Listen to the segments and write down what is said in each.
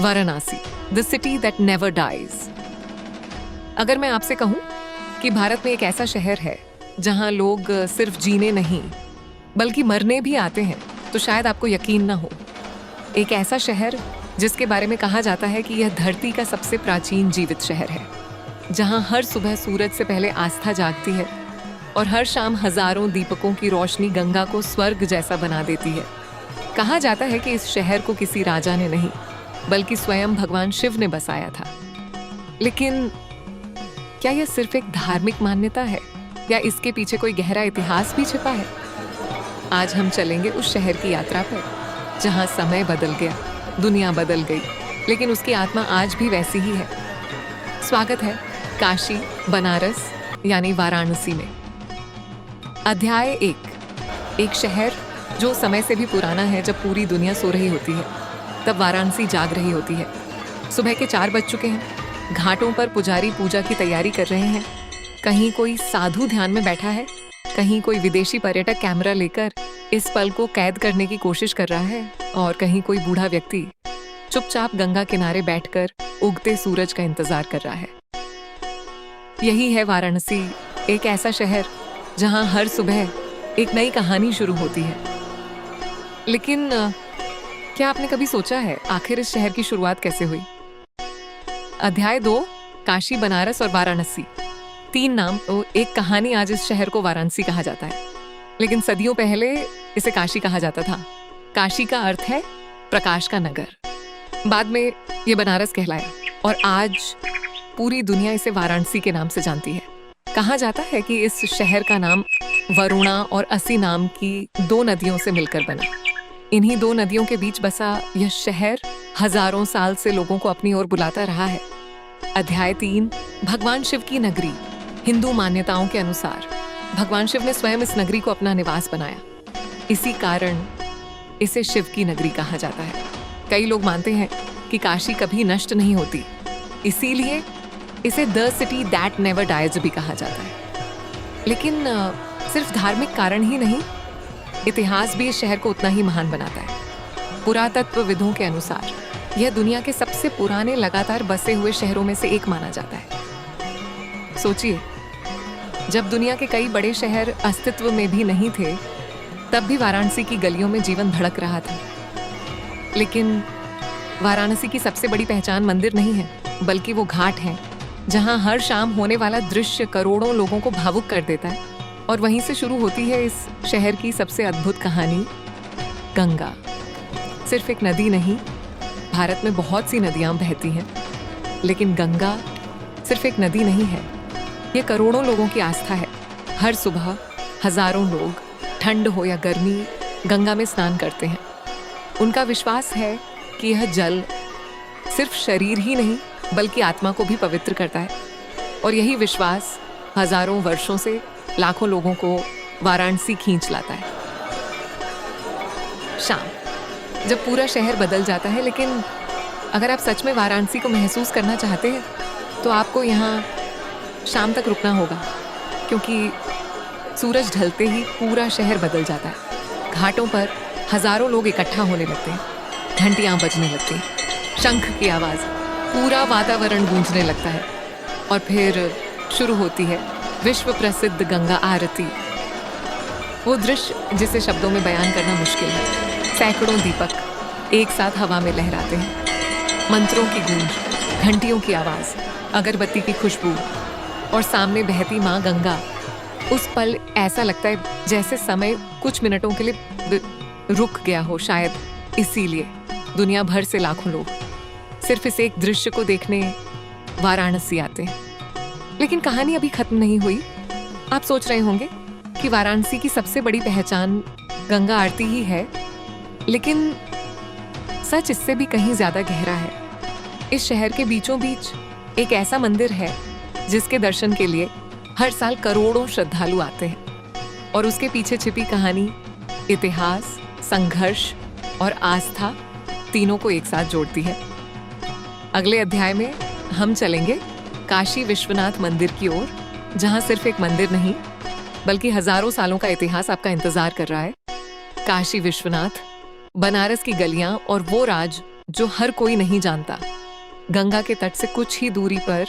Varanasi, the city that never dies. अगर मैं आपसे कहूं कि भारत में एक ऐसा शहर है जहां लोग सिर्फ जीने नहीं बल्कि मरने भी आते हैं, तो शायद आपको यकीन ना हो। एक ऐसा शहर जिसके बारे में कहा जाता है कि यह धरती का सबसे प्राचीन जीवित शहर है, जहां हर सुबह सूरज से पहले आस्था जागती है और हर शाम हजारों दीपकों की रोशनी गंगा को स्वर्ग जैसा बना देती है। कहा जाता है कि इस शहर को किसी राजा ने नहीं बल्कि स्वयं भगवान शिव ने बसाया था। लेकिन क्या यह सिर्फ एक धार्मिक मान्यता है या इसके पीछे कोई गहरा इतिहास भी छिपा है? आज हम चलेंगे उस शहर की यात्रा पर जहां समय बदल गया, दुनिया बदल गई, लेकिन उसकी आत्मा आज भी वैसी ही है। स्वागत है काशी, बनारस यानी वाराणसी में। अध्याय 1। एक शहर जो समय से भी पुराना है। जब पूरी दुनिया सो रही होती है तब वाराणसी जाग रही होती है। सुबह के 4 बज चुके हैं। घाटों पर पुजारी पूजा की तैयारी कर रहे हैं। कहीं कोई साधु ध्यान में बैठा है, कहीं कोई विदेशी पर्यटक कैमरा लेकर इस पल को कैद करने की कोशिश कर रहा है, और कहीं कोई बूढ़ा व्यक्ति चुपचाप गंगा किनारे बैठकर उगते सूरज का इंतजार कर रहा है। यही है वाराणसी, एक ऐसा शहर जहां हर सुबह एक नई कहानी शुरू होती है। लेकिन क्या आपने कभी सोचा है आखिर इस शहर की शुरुआत कैसे हुई? अध्याय 2। काशी, बनारस और वाराणसी। 3 नाम, एक कहानी। आज इस शहर को वाराणसी कहा जाता है, लेकिन सदियों पहले इसे काशी कहा जाता था। काशी का अर्थ है प्रकाश का नगर। बाद में ये बनारस कहलाया और आज पूरी दुनिया इसे वाराणसी के नाम से जानती है। कहा जाता है कि इस शहर का नाम वरुणा और असी नाम की 2 नदियों से मिलकर बना। इन्हीं 2 नदियों के बीच बसा यह शहर हजारों साल से लोगों को अपनी ओर बुलाता रहा है। अध्याय 3। भगवान शिव की नगरी। हिंदू मान्यताओं के अनुसार भगवान शिव ने स्वयं इस नगरी को अपना निवास बनाया। इसी कारण इसे शिव की नगरी कहा जाता है। कई लोग मानते हैं कि काशी कभी नष्ट नहीं होती, इसीलिए इसे the city that never dies भी कहा जाता है। लेकिन सिर्फ धार्मिक कारण ही नहीं, इतिहास भी इस शहर को उतना ही महान बनाता है। पुरातत्वविदों के अनुसार यह दुनिया के सबसे पुराने लगातार बसे हुए शहरों में से एक माना जाता है। सोचिए, जब दुनिया के कई बड़े शहर अस्तित्व में भी नहीं थे, तब भी वाराणसी की गलियों में जीवन धड़क रहा था। लेकिन वाराणसी की सबसे बड़ी पहचान मंदिर नहीं है, बल्कि वो घाट है जहां हर शाम होने वाला दृश्य करोड़ों लोगों को भावुक कर देता है। और वहीं से शुरू होती है इस शहर की सबसे अद्भुत कहानी, गंगा। सिर्फ एक नदी नहीं, भारत में बहुत सी नदियां बहती हैं, लेकिन गंगा सिर्फ एक नदी नहीं है, ये करोड़ों लोगों की आस्था है। हर सुबह हजारों लोग, ठंड हो या गर्मी, गंगा में स्नान करते हैं। उनका विश्वास है कि यह जल सिर्फ शरीर ही नहीं बल्कि आत्मा को भी पवित्र करता है। और यही विश्वास हजारों वर्षों से लाखों लोगों को वाराणसी खींच लाता है। शाम, जब पूरा शहर बदल जाता है। लेकिन अगर आप सच में वाराणसी को महसूस करना चाहते हैं तो आपको यहाँ शाम तक रुकना होगा, क्योंकि सूरज ढलते ही पूरा शहर बदल जाता है। घाटों पर हजारों लोग इकट्ठा होने लगते हैं, घंटियां बजने लगती हैं, शंख की आवाज़, पूरा वातावरण गूंजने लगता है। और फिर शुरू होती है विश्व प्रसिद्ध गंगा आरती। वो दृश्य जिसे शब्दों में बयान करना मुश्किल है। सैकड़ों दीपक एक साथ हवा में लहराते हैं, मंत्रों की गूंज, घंटियों की आवाज़, अगरबत्ती की खुशबू, और सामने बहती माँ गंगा। उस पल ऐसा लगता है जैसे समय कुछ मिनटों के लिए रुक गया हो। शायद इसीलिए दुनिया भर से लाखों लोग सिर्फ इस एक दृश्य को देखने वाराणसी आते हैं। लेकिन कहानी अभी खत्म नहीं हुई। आप सोच रहे होंगे कि वाराणसी की सबसे बड़ी पहचान गंगा आरती ही है, लेकिन सच इससे भी कहीं ज्यादा गहरा है। इस शहर के बीचों बीच एक ऐसा मंदिर है जिसके दर्शन के लिए हर साल करोड़ों श्रद्धालु आते हैं। और उसके पीछे छिपी कहानी इतिहास, संघर्ष और आस्था तीनों को एक साथ जोड़ती है। अगले अध्याय में हम चलेंगे काशी विश्वनाथ मंदिर की ओर, जहां सिर्फ एक मंदिर नहीं बल्कि हजारों सालों का इतिहास आपका इंतजार कर रहा है। काशी विश्वनाथ, बनारस की गलियां और वो राज जो हर कोई नहीं जानता। गंगा के तट से कुछ ही दूरी पर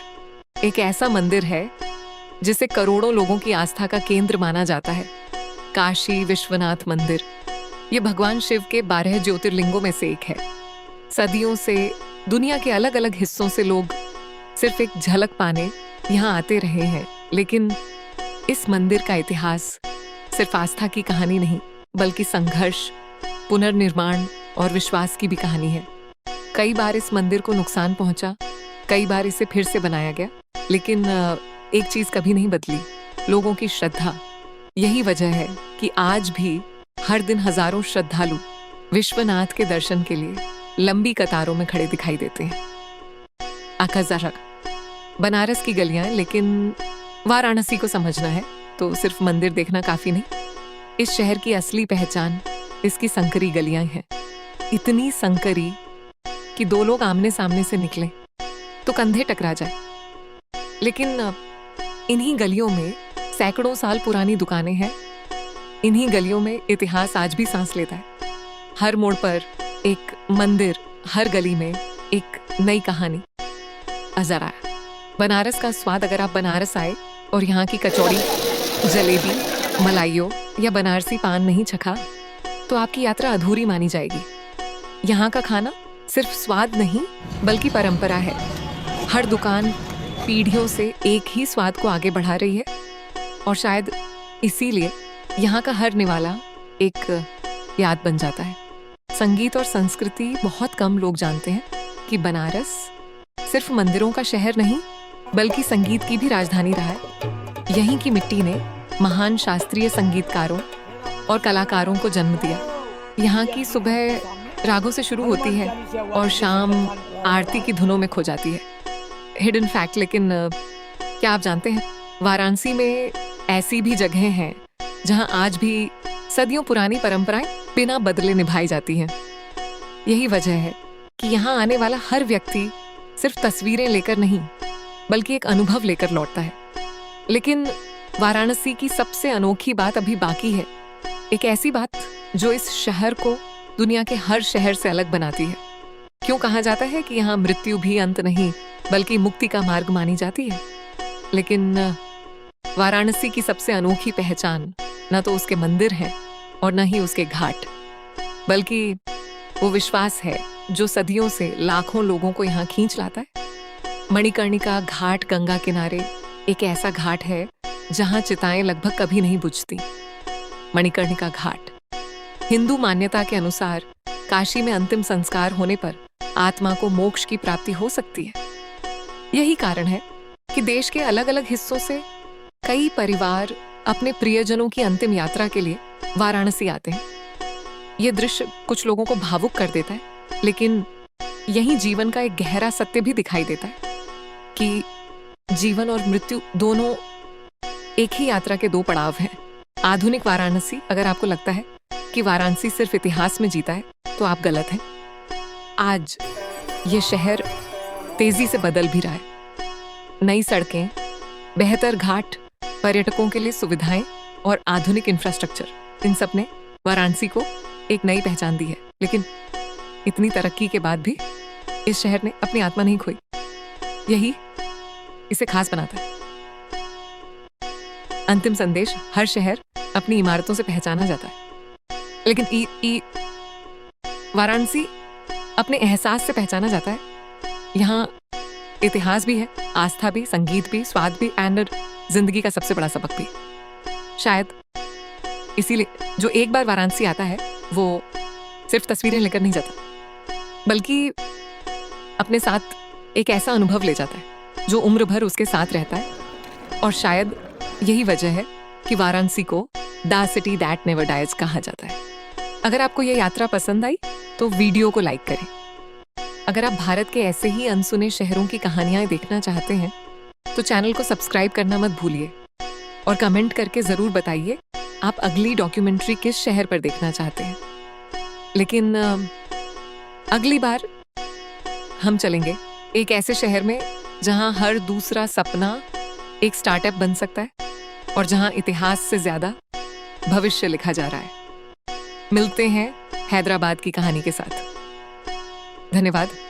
एक ऐसा मंदिर है जिसे करोड़ों लोगों की आस्था का केंद्र माना जाता है, काशी विश्वनाथ मंदिर। ये भगवान शिव के 12 ज्योतिर्लिंगों में से एक है। सदियों से दुनिया के अलग अलग हिस्सों से लोग सिर्फ एक झलक पाने यहाँ आते रहे हैं, लेकिन इस मंदिर का इतिहास सिर्फ आस्था की कहानी नहीं, बल्कि संघर्ष, पुनर्निर्माण और विश्वास की भी कहानी है। कई बार इस मंदिर को नुकसान पहुंचा, कई बार इसे फिर से बनाया गया, लेकिन एक चीज कभी नहीं बदली, लोगों की श्रद्धा। यही वजह है कि आज भी हर दिन हजारों श्रद्धालु विश्वनाथ के दर्शन के लिए लंबी कतारों में खड़े दिखाई देते हैं। आकाश बनारस की गलियां, लेकिन वाराणसी को समझना है तो सिर्फ मंदिर देखना काफी नहीं। इस शहर की असली पहचान इसकी संकरी गलियां हैं। इतनी संकरी कि दो लोग आमने सामने से निकले तो कंधे टकरा जाए। लेकिन इन्हीं गलियों में सैकड़ों साल पुरानी दुकानें हैं। इन्हीं गलियों में इतिहास आज भी सांस लेता है। हर मोड़ पर एक मंदिर, हर गली में एक नई कहानी। अजरा बनारस का स्वाद, अगर आप बनारस आए और यहाँ की कचौड़ी, जलेबी, मलाइयों या बनारसी पान नहीं चखा तो आपकी यात्रा अधूरी मानी जाएगी। यहाँ का खाना सिर्फ स्वाद नहीं बल्कि परंपरा है। हर दुकान पीढ़ियों से एक ही स्वाद को आगे बढ़ा रही है और शायद इसीलिए यहाँ का हर निवाला एक याद बन जाता है। संगीत और संस्कृति बहुत कम लोग जानते हैं कि बनारस सिर्फ मंदिरों का शहर नहीं बल्कि संगीत की भी राजधानी रहा है। यहीं की मिट्टी ने महान शास्त्रीय संगीतकारों और कलाकारों को जन्म दिया। यहाँ की सुबह रागों से शुरू होती है और शाम आरती की धुनों में खो जाती है। हिडन फैक्ट, लेकिन क्या आप जानते हैं वाराणसी में ऐसी भी जगहें हैं जहाँ आज भी सदियों पुरानी परंपराएं बिना बदले निभाई जाती हैं। यही वजह है कि यहाँ आने वाला हर व्यक्ति सिर्फ तस्वीरें लेकर नहीं बल्कि एक अनुभव लेकर लौटता है। लेकिन वाराणसी की सबसे अनोखी बात अभी बाकी है, एक ऐसी बात जो इस शहर को दुनिया के हर शहर से अलग बनाती है। क्यों कहा जाता है कि यहाँ मृत्यु भी अंत नहीं बल्कि मुक्ति का मार्ग मानी जाती है। लेकिन वाराणसी की सबसे अनोखी पहचान न तो उसके मंदिर हैं और न ही उसके घाट, बल्कि वो विश्वास है जो सदियों से लाखों लोगों को यहाँ खींच लाता है। मणिकर्णिका घाट गंगा किनारे एक ऐसा घाट है जहाँ चिताएं लगभग कभी नहीं बुझती। मणिकर्णिका घाट हिंदू मान्यता के अनुसार काशी में अंतिम संस्कार होने पर आत्मा को मोक्ष की प्राप्ति हो सकती है। यही कारण है कि देश के अलग अलग हिस्सों से कई परिवार अपने प्रियजनों की अंतिम यात्रा के लिए वाराणसी आते हैं। ये दृश्य कुछ लोगों को भावुक कर देता है, लेकिन यही जीवन का एक गहरा सत्य भी दिखाई देता है कि जीवन और मृत्यु दोनों एक ही यात्रा के दो पड़ाव हैं। आधुनिक वाराणसी, अगर आपको लगता है कि वाराणसी सिर्फ इतिहास में जीता है तो आप गलत हैं। आज ये शहर तेजी से बदल भी रहा है। नई सड़कें, बेहतर घाट, पर्यटकों के लिए सुविधाएं और आधुनिक इंफ्रास्ट्रक्चर, इन सब ने वाराणसी को एक नई पहचान दी है। लेकिन इतनी तरक्की के बाद भी इस शहर ने अपनी आत्मा नहीं खोई। यही इसे खास बनाता है। अंतिम संदेश, हर शहर अपनी इमारतों से पहचाना जाता है, लेकिन वाराणसी अपने एहसास से पहचाना जाता है। यहाँ इतिहास भी है, आस्था भी, संगीत भी, स्वाद भी एंड जिंदगी का सबसे बड़ा सबक भी। शायद इसीलिए जो एक बार वाराणसी आता है वो सिर्फ तस्वीरें लेकर नहीं जाता, बल्कि अपने साथ एक ऐसा अनुभव ले जाता है जो उम्र भर उसके साथ रहता है। और शायद यही वजह है कि वाराणसी को the city that never dies कहा जाता है। अगर आपको यह यात्रा पसंद आई तो वीडियो को लाइक करें। अगर आप भारत के ऐसे ही अनसुने शहरों की कहानियां देखना चाहते हैं तो चैनल को सब्सक्राइब करना मत भूलिए और कमेंट करके जरूर बताइए आप अगली डॉक्यूमेंट्री किस शहर पर देखना चाहते हैं। लेकिन अगली बार हम चलेंगे एक ऐसे शहर में जहां हर दूसरा सपना एक स्टार्टअप बन सकता है और जहां इतिहास से ज्यादा भविष्य लिखा जा रहा है। मिलते हैं हैदराबाद की कहानी के साथ। धन्यवाद।